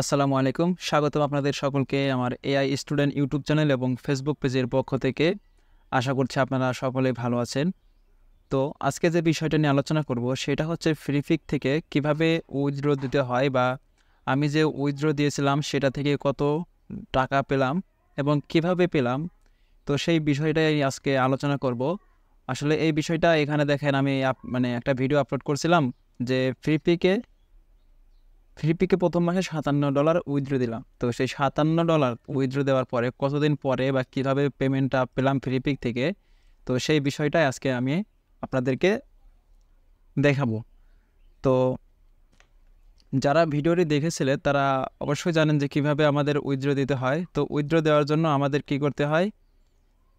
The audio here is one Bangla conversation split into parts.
আসসালামু আলাইকুম। স্বাগতম আপনাদের সকলকে আমার এআই স্টুডেন্ট ইউটিউব চ্যানেল এবং ফেসবুক পেজের পক্ষ থেকে। আশা করছি আপনারা সকলেই ভালো আছেন। তো আজকে যে বিষয়টা নিয়ে আলোচনা করব সেটা হচ্ছে ফ্রিপিক থেকে কিভাবে উইথড্র দিতে হয়, বা আমি যে উইথড্র দিয়েছিলাম সেটা থেকে কত টাকা পেলাম এবং কিভাবে পেলাম। তো সেই বিষয়টাই আজকে আলোচনা করব। আসলে এই বিষয়টা এখানে দেখেন, আমি একটা ভিডিও আপলোড করছিলাম যে ফ্রিপিকে প্রথম মাসে $57 উইথড্র দিলাম। তো সেই $57 উইথড্র দেওয়ার পরে কতদিন পরে বা কীভাবে পেমেন্টটা পেলাম ফ্রিপিক থেকে, তো সেই বিষয়টাই আজকে আমি আপনাদেরকে দেখাবো। তো যারা ভিডিওটি দেখেছিলেন তারা অবশ্যই জানেন যে কিভাবে আমাদের উইথড্র দিতে হয়। তো উইথড্র দেওয়ার জন্য আমাদের কি করতে হয়,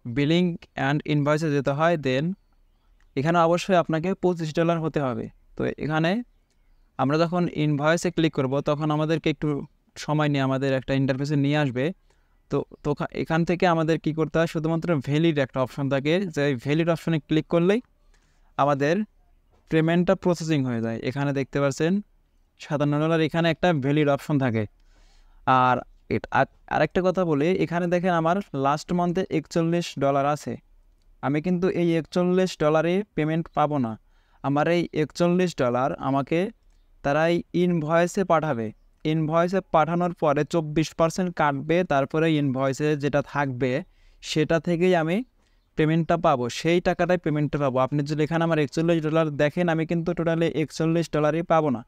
বিলিং অ্যান্ড ইনভয়েসে যেতে হয়। দেন এখানে অবশ্যই আপনাকে $25 হতে হবে। তো এখানে আমরা যখন ইনভয়েসে ক্লিক করব তখন আমাদেরকে একটু সময় নিয়ে আমাদের একটা ইন্টারফেসে নিয়ে আসবে। তো তো এখান থেকে আমাদের কি করতে হয়, শুধুমাত্র ভ্যালিড একটা অপশন থাকে, যে ভ্যালিড অপশনে ক্লিক করলেই আমাদের পেমেন্টটা প্রসেসিং হয়ে যায়। এখানে দেখতে পাচ্ছেন $57, এখানে একটা ভ্যালিড অপশন থাকে। আর আরেকটা কথা বলি, এখানে দেখেন আমার লাস্ট মান্থে $41 আছে। আমি কিন্তু এই $41 পেমেন্ট পাবো না। আমার এই $41 আমাকে তারাই ইনভয়েসে পাঠাবে। ইনভয়েসে পাঠানোর পরে 24% কাটবে, তারপরে ইনভয়েসে যেটা থাকবে সেটা থেকেই আমি পেমেন্টটা পাবো, সেই টাকাটাই পেমেন্টটা পাবো। আপনি যদি এখানে আমার $41 দেখেন, আমি কিন্তু টোটালি $41 পাবো না।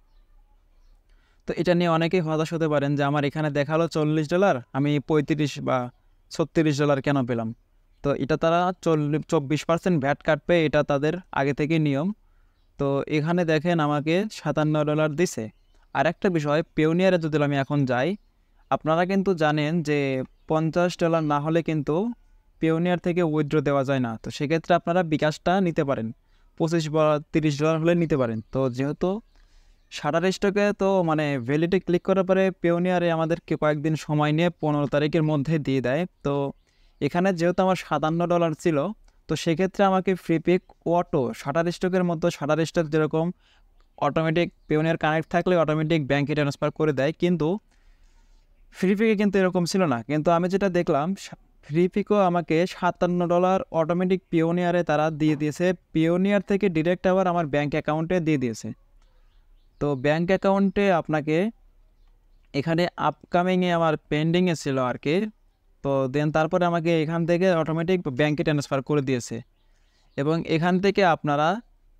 তো এটা নিয়ে অনেকেই হতাশ হতে পারেন যে আমার এখানে দেখালো $40, আমি 35 বা $36 কেন পেলাম। তো এটা তারা 24% ভ্যাট কাটবে, এটা তাদের আগে থেকে নিয়ম। তো এখানে দেখেন আমাকে $57 দিছে। আর একটা বিষয়, পেওনিয়ারে যদি আমি এখন যাই, আপনারা কিন্তু জানেন যে $50 না হলে কিন্তু পেওনিয়ার থেকে উইথড্র দেওয়া যায় না। তো সেক্ষেত্রে আপনারা বিকাশটা নিতে পারেন, 25 বা $30 হলে নিতে পারেন। তো যেহেতু শাটার স্টকে তো ভ্যালিডে ক্লিক করার পরে পেওনিয়ারে আমাদেরকে কয়েকদিন সময় নিয়ে 15 তারিখের মধ্যে দিয়ে দেয়। তো এখানে যেহেতু আমার $57 ছিল, তো সেক্ষেত্রে আমাকে ফ্রিপিক অটো শাটার স্টকের মতো, শাটার স্টক যেরকম অটোমেটিক পেওনিয়ার কানেক্ট থাকলে অটোমেটিক ব্যাঙ্কে ট্রান্সফার করে দেয়, কিন্তু ফ্রিপিকে কিন্তু এরকম ছিল না। কিন্তু আমি যেটা দেখলাম, ফ্রিপিকও আমাকে $57 অটোমেটিক পিওনিয়ারে তারা দিয়ে দিয়েছে। পিওনিয়ার থেকে ডিরেক্ট আবার আমার ব্যাঙ্ক অ্যাকাউন্টে দিয়ে দিয়েছে। তো ব্যাঙ্ক অ্যাকাউন্টে আপনাকে এখানে আপকামিংয়ে আমার পেন্ডিংয়ে ছিল আর কি। তো দেন তারপরে আমাকে এখান থেকে অটোমেটিক ব্যাঙ্কে ট্রান্সফার করে দিয়েছে। এবং এখান থেকে আপনারা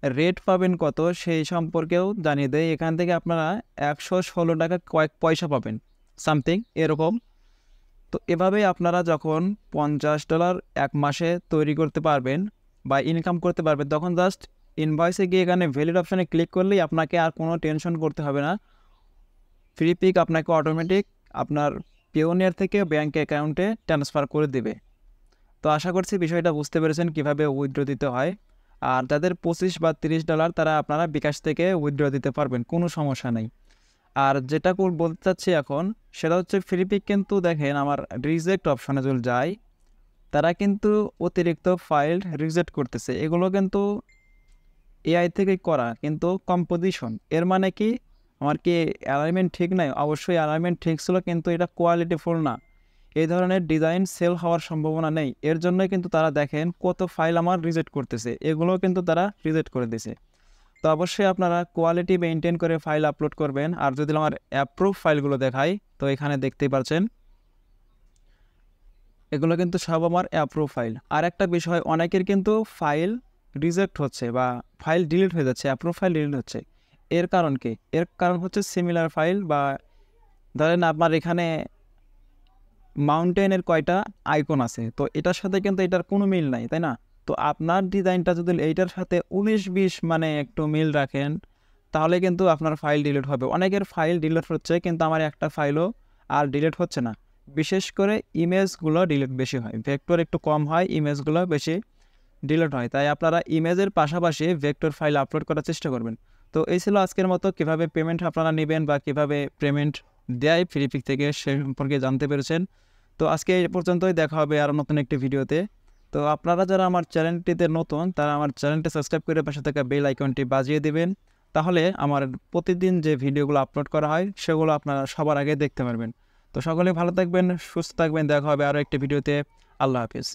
রেট পাবেন কত সেই সম্পর্কেও জানিয়ে দেয়। এখান থেকে আপনারা $116 কয়েক পয়সা পাবেন, সামথিং এরকম। তো এভাবেই আপনারা যখন $50 এক মাসে তৈরি করতে পারবেন বা ইনকাম করতে পারবেন, তখন জাস্ট ইনভয়েসে গিয়ে এখানে ভ্যালিড অপশানে ক্লিক করলেই আপনাকে আর কোনো টেনশন করতে হবে না। ফ্রিপিক আপনাকে অটোমেটিক আপনার পেওনিয়ার থেকে ব্যাঙ্ক অ্যাকাউন্টে ট্রান্সফার করে দেবে। তো আশা করছি বিষয়টা বুঝতে পেরেছেন কীভাবে উইথড্র দিতে হয়। আর যাদের 25 বা $30 তারা আপনারা বিকাশ থেকে উইথড্র দিতে পারবেন, কোনো সমস্যা নেই। আর যেটা বলতে চাচ্ছি এখন, সেটা হচ্ছে ফ্রিপিক কিন্তু দেখেন আমার রিজেক্ট অপশনে যদি যাই, তারা কিন্তু অতিরিক্ত ফাইল রিজেক্ট করতেছে। এগুলো কিন্তু এআই থেকে করা, কিন্তু কম্পোজিশন। এর মানে কি, আমার কি অ্যালাইনমেন্ট ঠিক নাই? অবশ্যই অ্যালাইনমেন্ট ঠিক ছিল, কিন্তু এটা কোয়ালিটিফুল না। এই ধরনের ডিজাইন সেল হওয়ার সম্ভাবনা নেই। এর জন্যই কিন্তু তারা দেখেন কত ফাইল আমার রিজেক্ট করতেছে, এগুলো কিন্তু তারা রিজেক্ট করে দিছে। তো অবশ্যই আপনারা কোয়ালিটি মেনটেন করে ফাইল আপলোড করবেন। আর যদি আমার অ্যাপ্রুভ ফাইলগুলো দেখাই, তো এখানে দেখতেই পাচ্ছেন এগুলো কিন্তু সব আমার অ্যাপ্রুভ ফাইল। আর একটা বিষয়, অনেকের কিন্তু ফাইল রিজেক্ট হচ্ছে বা ফাইল ডিলিট হয়ে যাচ্ছে, অ্যাপ্রুভ ফাইল ডিলিট হচ্ছে। এর কারণ কি? এর কারণ হচ্ছে সিমিলার ফাইল, বা ধরেন আপনার এখানে মাউন্টেনের কয়টা আইকন আছে, তো এটার সাথে কিন্তু এটার কোনো মিল নাই, তাই না? তো আপনার ডিজাইনটা যদি এইটার সাথে 19-20 একটু মিল রাখেন, তাহলে কিন্তু আপনার ফাইল ডিলিট হবে। অনেকের ফাইল ডিলিট হচ্ছে, কিন্তু আমার একটা ফাইলও আর ডিলিট হচ্ছে না। বিশেষ করে ইমেজগুলো ডিলিট বেশি হয়, ভেক্টর একটু কম হয়, ইমেজগুলো বেশি ডিলিট হয়। তাই আপনারা ইমেজের পাশাপাশি ভেক্টর ফাইল আপলোড করার চেষ্টা করবেন। তো এই ছিল আজকের মতো, কীভাবে পেমেন্ট আপনারা নেবেন বা কীভাবে পেমেন্ট দেয় ফ্রিপিক থেকে সে সম্পর্কে জানতে পেরেছেন। তো আজকে এই পর্যন্তই, দেখা হবে আরও নতুন একটি ভিডিওতে। তো আপনারা যারা আমার চ্যানেলটিতে নতুন, তারা আমার চ্যানেলটি সাবস্ক্রাইব করে পাশে থাকা বেল আইকনটি বাজিয়ে দেবেন, তাহলে আমার প্রতিদিন যে ভিডিওগুলো আপলোড করা হয় সেগুলো আপনারা সবার আগে দেখতে পারবেন। তো সকলে ভালো থাকবেন, সুস্থ থাকবেন, দেখা হবে আরও একটি ভিডিওতে। আল্লাহ হাফিজ।